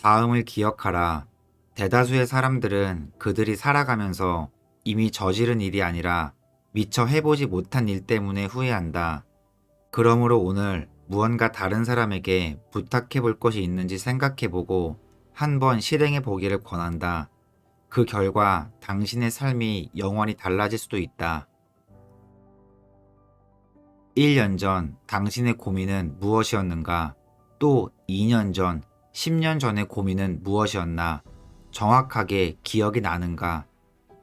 다음을 기억하라. 대다수의 사람들은 그들이 살아가면서 이미 저지른 일이 아니라 미처 해보지 못한 일 때문에 후회한다. 그러므로 오늘 무언가 다른 사람에게 부탁해 볼 것이 있는지 생각해 보고 한번 실행해 보기를 권한다. 그 결과 당신의 삶이 영원히 달라질 수도 있다. 1년 전 당신의 고민은 무엇이었는가? 또 2년 전, 10년 전의 고민은 무엇이었나? 정확하게 기억이 나는가?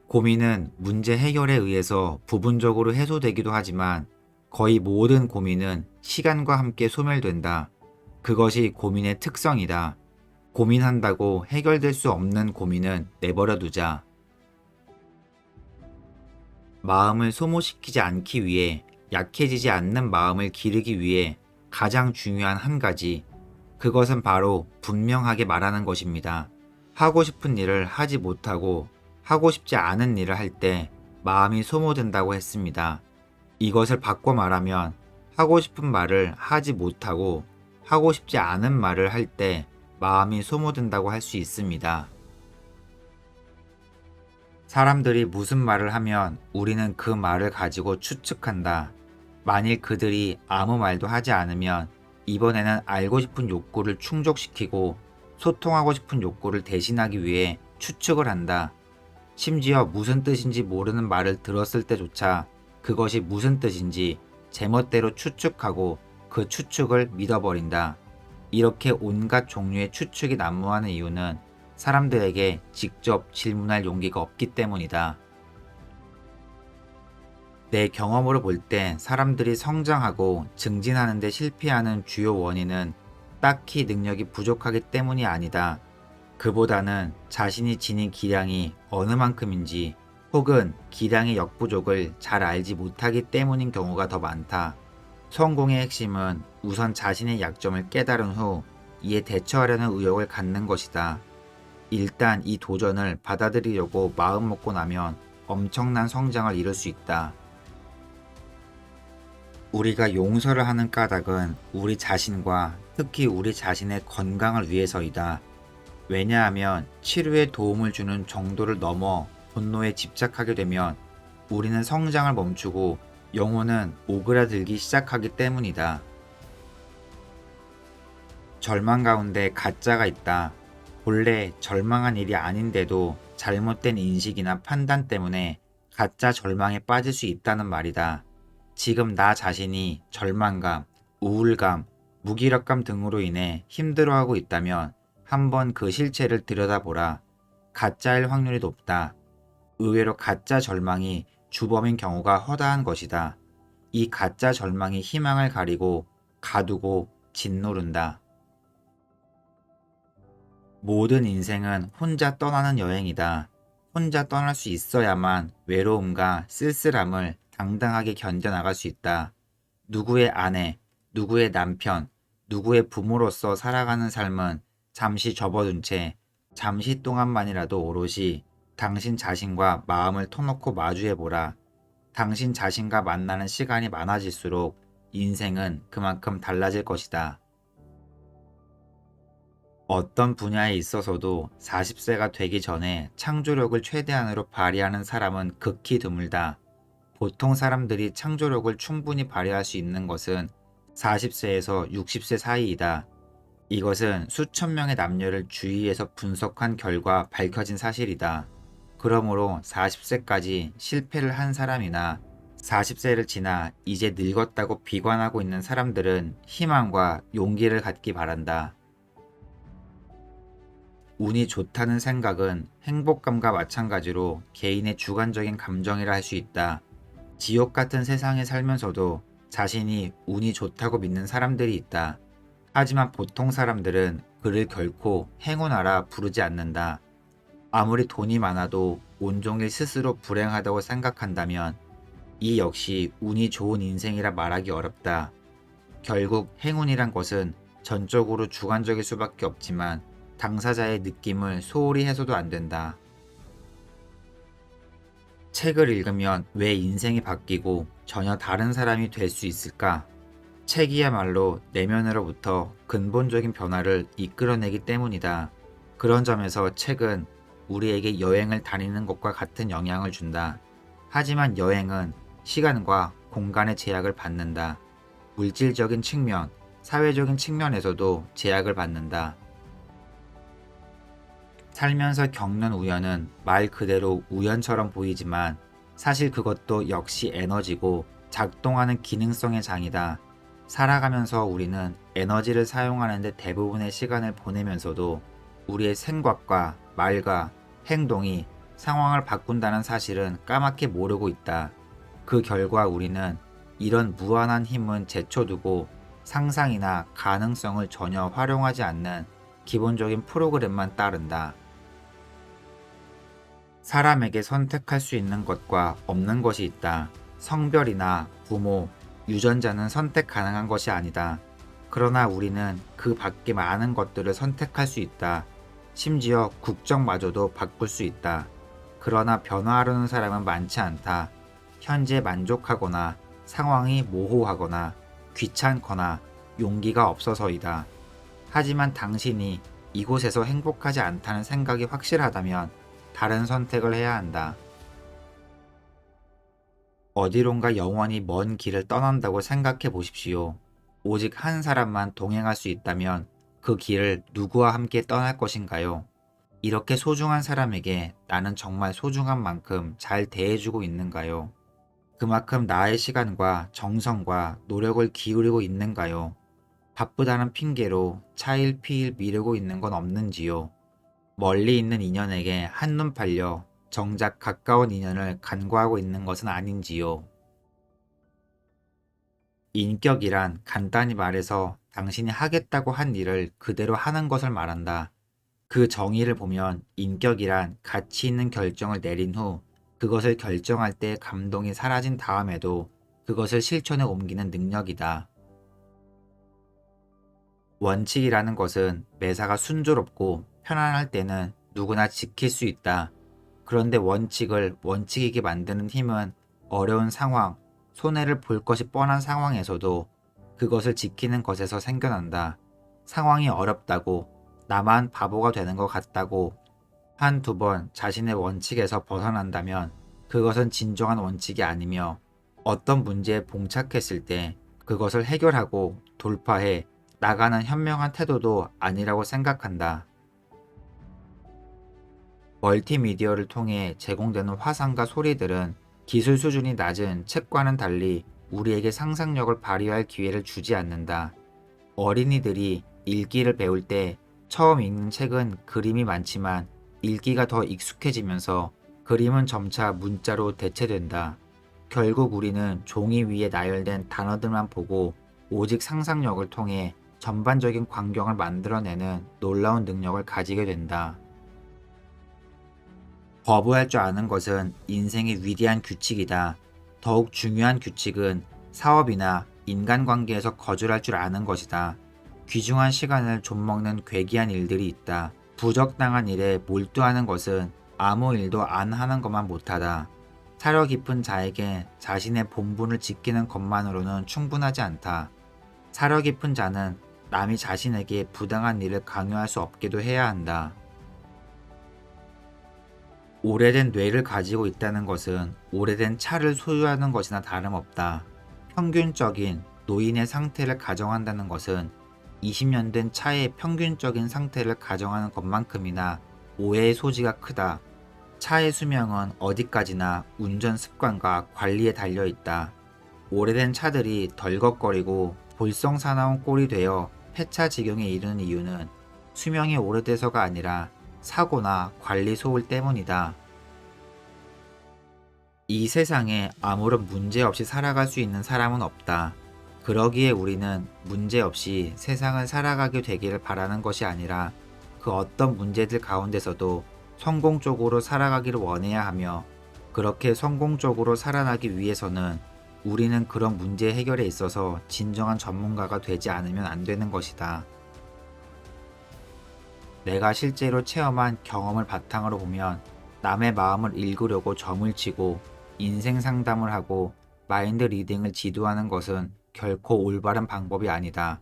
고민은 문제 해결에 의해서 부분적으로 해소되기도 하지만 거의 모든 고민은 시간과 함께 소멸된다. 그것이 고민의 특성이다. 고민한다고 해결될 수 없는 고민은 내버려 두자. 마음을 소모시키지 않기 위해, 약해지지 않는 마음을 기르기 위해 가장 중요한 한 가지, 그것은 바로 분명하게 말하는 것입니다. 하고 싶은 일을 하지 못하고 하고 싶지 않은 일을 할 때 마음이 소모된다고 했습니다. 이것을 바꿔 말하면 하고 싶은 말을 하지 못하고 하고 싶지 않은 말을 할 때 마음이 소모된다고 할 수 있습니다. 사람들이 무슨 말을 하면 우리는 그 말을 가지고 추측한다. 만일 그들이 아무 말도 하지 않으면 이번에는 알고 싶은 욕구를 충족시키고 소통하고 싶은 욕구를 대신하기 위해 추측을 한다. 심지어 무슨 뜻인지 모르는 말을 들었을 때조차 그것이 무슨 뜻인지 제멋대로 추측하고 그 추측을 믿어버린다. 이렇게 온갖 종류의 추측이 난무하는 이유는 사람들에게 직접 질문할 용기가 없기 때문이다. 내 경험으로 볼 때 사람들이 성장하고 증진하는 데 실패하는 주요 원인은 딱히 능력이 부족하기 때문이 아니다. 그보다는 자신이 지닌 기량이 어느 만큼인지 혹은 기량의 역부족을 잘 알지 못하기 때문인 경우가 더 많다. 성공의 핵심은 우선 자신의 약점을 깨달은 후 이에 대처하려는 의욕을 갖는 것이다. 일단 이 도전을 받아들이려고 마음먹고 나면 엄청난 성장을 이룰 수 있다. 우리가 용서를 하는 까닭은 우리 자신과 특히 우리 자신의 건강을 위해서이다. 왜냐하면 치료에 도움을 주는 정도를 넘어 분노에 집착하게 되면 우리는 성장을 멈추고 영혼은 오그라들기 시작하기 때문이다. 절망 가운데 가짜가 있다. 본래 절망한 일이 아닌데도 잘못된 인식이나 판단 때문에 가짜 절망에 빠질 수 있다는 말이다. 지금 나 자신이 절망감, 우울감, 무기력감 등으로 인해 힘들어하고 있다면 한번 그 실체를 들여다보라. 가짜일 확률이 높다. 의외로 가짜 절망이 주범인 경우가 허다한 것이다. 이 가짜 절망이 희망을 가리고 가두고 짓누른다. 모든 인생은 혼자 떠나는 여행이다. 혼자 떠날 수 있어야만 외로움과 쓸쓸함을 당당하게 견뎌나갈 수 있다. 누구의 아내, 누구의 남편, 누구의 부모로서 살아가는 삶은 잠시 접어둔 채 잠시 동안만이라도 오롯이 당신 자신과 마음을 터놓고 마주해보라. 당신 자신과 만나는 시간이 많아질수록 인생은 그만큼 달라질 것이다. 어떤 분야에 있어서도 40세가 되기 전에 창조력을 최대한으로 발휘하는 사람은 극히 드물다. 보통 사람들이 창조력을 충분히 발휘할 수 있는 것은 40세에서 60세 사이이다. 이것은 수천 명의 남녀를 주위에서 분석한 결과 밝혀진 사실이다. 그러므로 40세까지 실패를 한 사람이나 40세를 지나 이제 늙었다고 비관하고 있는 사람들은 희망과 용기를 갖기 바란다. 운이 좋다는 생각은 행복감과 마찬가지로 개인의 주관적인 감정이라 할 수 있다. 지옥 같은 세상에 살면서도 자신이 운이 좋다고 믿는 사람들이 있다. 하지만 보통 사람들은 그를 결코 행운아라 부르지 않는다. 아무리 돈이 많아도 온종일 스스로 불행하다고 생각한다면 이 역시 운이 좋은 인생이라 말하기 어렵다. 결국 행운이란 것은 전적으로 주관적일 수밖에 없지만 당사자의 느낌을 소홀히 해서도 안 된다. 책을 읽으면 왜 인생이 바뀌고 전혀 다른 사람이 될 수 있을까? 책이야말로 내면으로부터 근본적인 변화를 이끌어내기 때문이다. 그런 점에서 책은 우리에게 여행을 다니는 것과 같은 영향을 준다. 하지만 여행은 시간과 공간의 제약을 받는다. 물질적인 측면, 사회적인 측면에서도 제약을 받는다. 살면서 겪는 우연은 말 그대로 우연처럼 보이지만 사실 그것도 역시 에너지고 작동하는 기능성의 장이다. 살아가면서 우리는 에너지를 사용하는데 대부분의 시간을 보내면서도 우리의 생각과 말과 행동이 상황을 바꾼다는 사실은 까맣게 모르고 있다. 그 결과 우리는 이런 무한한 힘은 제쳐두고 상상이나 가능성을 전혀 활용하지 않는 기본적인 프로그램만 따른다. 사람에게 선택할 수 있는 것과 없는 것이 있다. 성별이나 부모, 유전자는 선택 가능한 것이 아니다. 그러나 우리는 그 밖에 많은 것들을 선택할 수 있다. 심지어 국적마저도 바꿀 수 있다. 그러나 변화하려는 사람은 많지 않다. 현재 만족하거나 상황이 모호하거나 귀찮거나 용기가 없어서이다. 하지만 당신이 이곳에서 행복하지 않다는 생각이 확실하다면 다른 선택을 해야 한다. 어디론가 영원히 먼 길을 떠난다고 생각해 보십시오. 오직 한 사람만 동행할 수 있다면 그 길을 누구와 함께 떠날 것인가요? 이렇게 소중한 사람에게 나는 정말 소중한 만큼 잘 대해주고 있는가요? 그만큼 나의 시간과 정성과 노력을 기울이고 있는가요? 바쁘다는 핑계로 차일피일 미루고 있는 건 없는지요? 멀리 있는 인연에게 한눈 팔려 정작 가까운 인연을 간과하고 있는 것은 아닌지요? 인격이란 간단히 말해서 당신이 하겠다고 한 일을 그대로 하는 것을 말한다. 그 정의를 보면 인격이란 가치 있는 결정을 내린 후 그것을 결정할 때 감동이 사라진 다음에도 그것을 실천에 옮기는 능력이다. 원칙이라는 것은 매사가 순조롭고 편안할 때는 누구나 지킬 수 있다. 그런데 원칙을 원칙이게 만드는 힘은 어려운 상황, 손해를 볼 것이 뻔한 상황에서도 그것을 지키는 것에서 생겨난다. 상황이 어렵다고, 나만 바보가 되는 것 같다고 한두 번 자신의 원칙에서 벗어난다면 그것은 진정한 원칙이 아니며 어떤 문제에 봉착했을 때 그것을 해결하고 돌파해 나가는 현명한 태도도 아니라고 생각한다. 멀티미디어를 통해 제공되는 화상과 소리들은 기술 수준이 낮은 책과는 달리 우리에게 상상력을 발휘할 기회를 주지 않는다. 어린이들이 읽기를 배울 때 처음 읽는 책은 그림이 많지만 읽기가 더 익숙해지면서 그림은 점차 문자로 대체된다. 결국 우리는 종이 위에 나열된 단어들만 보고 오직 상상력을 통해 전반적인 광경을 만들어내는 놀라운 능력을 가지게 된다. 거부할 줄 아는 것은 인생의 위대한 규칙이다. 더욱 중요한 규칙은 사업이나 인간관계에서 거절할 줄 아는 것이다. 귀중한 시간을 좀먹는 괴기한 일들이 있다. 부적당한 일에 몰두하는 것은 아무 일도 안 하는 것만 못하다. 사려 깊은 자에게 자신의 본분을 지키는 것만으로는 충분하지 않다. 사려 깊은 자는 남이 자신에게 부당한 일을 강요할 수 없게도 해야 한다. 오래된 뇌를 가지고 있다는 것은 오래된 차를 소유하는 것이나 다름없다. 평균적인 노인의 상태를 가정한다는 것은 20년 된 차의 평균적인 상태를 가정하는 것만큼이나 오해의 소지가 크다. 차의 수명은 어디까지나 운전 습관과 관리에 달려 있다. 오래된 차들이 덜걱거리고 볼썽사나운 꼴이 되어 폐차 직용에 이르는 이유는 수명이 오래돼서가 아니라 사고나 관리 소홀 때문이다. 이 세상에 아무런 문제 없이 살아갈 수 있는 사람은 없다. 그러기에 우리는 문제 없이 세상을 살아가게 되기를 바라는 것이 아니라 그 어떤 문제들 가운데서도 성공적으로 살아가기를 원해야 하며 그렇게 성공적으로 살아나기 위해서는 우리는 그런 문제 해결에 있어서 진정한 전문가가 되지 않으면 안 되는 것이다. 내가 실제로 체험한 경험을 바탕으로 보면 남의 마음을 읽으려고 점을 치고 인생 상담을 하고 마인드 리딩을 지도하는 것은 결코 올바른 방법이 아니다.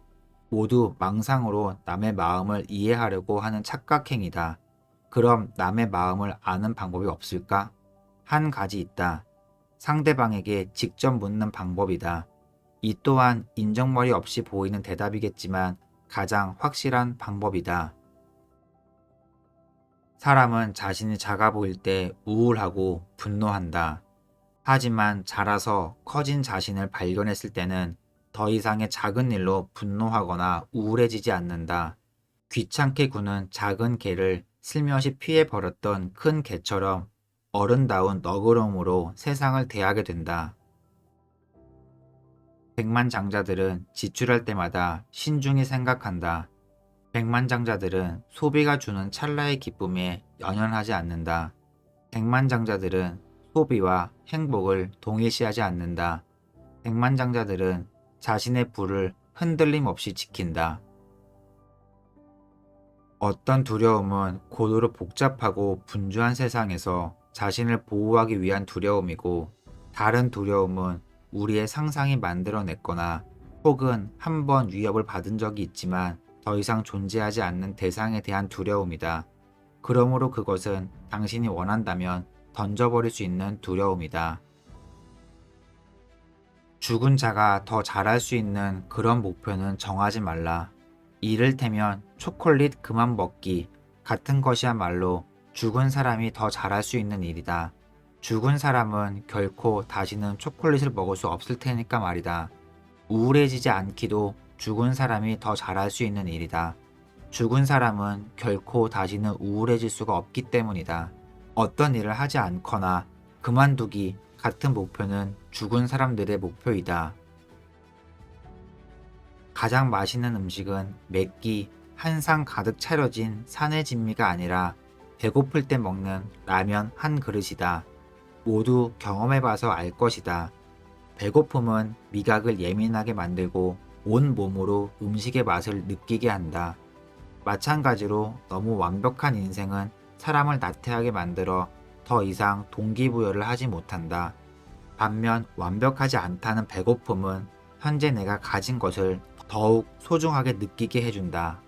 모두 망상으로 남의 마음을 이해하려고 하는 착각행위다. 그럼 남의 마음을 아는 방법이 없을까? 한 가지 있다. 상대방에게 직접 묻는 방법이다. 이 또한 인정머리 없이 보이는 대답이겠지만 가장 확실한 방법이다. 사람은 자신이 작아 보일 때 우울하고 분노한다. 하지만 자라서 커진 자신을 발견했을 때는 더 이상의 작은 일로 분노하거나 우울해지지 않는다. 귀찮게 구는 작은 개를 슬며시 피해버렸던 큰 개처럼 어른다운 너그러움으로 세상을 대하게 된다. 백만장자들은 지출할 때마다 신중히 생각한다. 백만장자들은 소비가 주는 찰나의 기쁨에 연연하지 않는다. 백만장자들은 소비와 행복을 동일시하지 않는다. 백만장자들은 자신의 부를 흔들림 없이 지킨다. 어떤 두려움은 고도로 복잡하고 분주한 세상에서 자신을 보호하기 위한 두려움이고, 다른 두려움은 우리의 상상이 만들어냈거나 혹은 한번 위협을 받은 적이 있지만 더 이상 존재하지 않는 대상에 대한 두려움이다. 그러므로 그것은 당신이 원한다면 던져버릴 수 있는 두려움이다. 죽은 자가 더 잘할 수 있는 그런 목표는 정하지 말라. 이를테면 초콜릿 그만 먹기 같은 것이야말로 죽은 사람이 더 잘할 수 있는 일이다. 죽은 사람은 결코 다시는 초콜릿을 먹을 수 없을 테니까 말이다. 우울해지지 않기도 죽은 사람이 더 잘할 수 있는 일이다. 죽은 사람은 결코 다시는 우울해질 수가 없기 때문이다. 어떤 일을 하지 않거나 그만두기 같은 목표는 죽은 사람들의 목표이다. 가장 맛있는 음식은 맵기 한 상 가득 차려진 산의 진미가 아니라 배고플 때 먹는 라면 한 그릇이다. 모두 경험해봐서 알 것이다. 배고픔은 미각을 예민하게 만들고 온 몸으로 음식의 맛을 느끼게 한다. 마찬가지로 너무 완벽한 인생은 사람을 나태하게 만들어 더 이상 동기부여를 하지 못한다. 반면 완벽하지 않다는 배고픔은 현재 내가 가진 것을 더욱 소중하게 느끼게 해준다.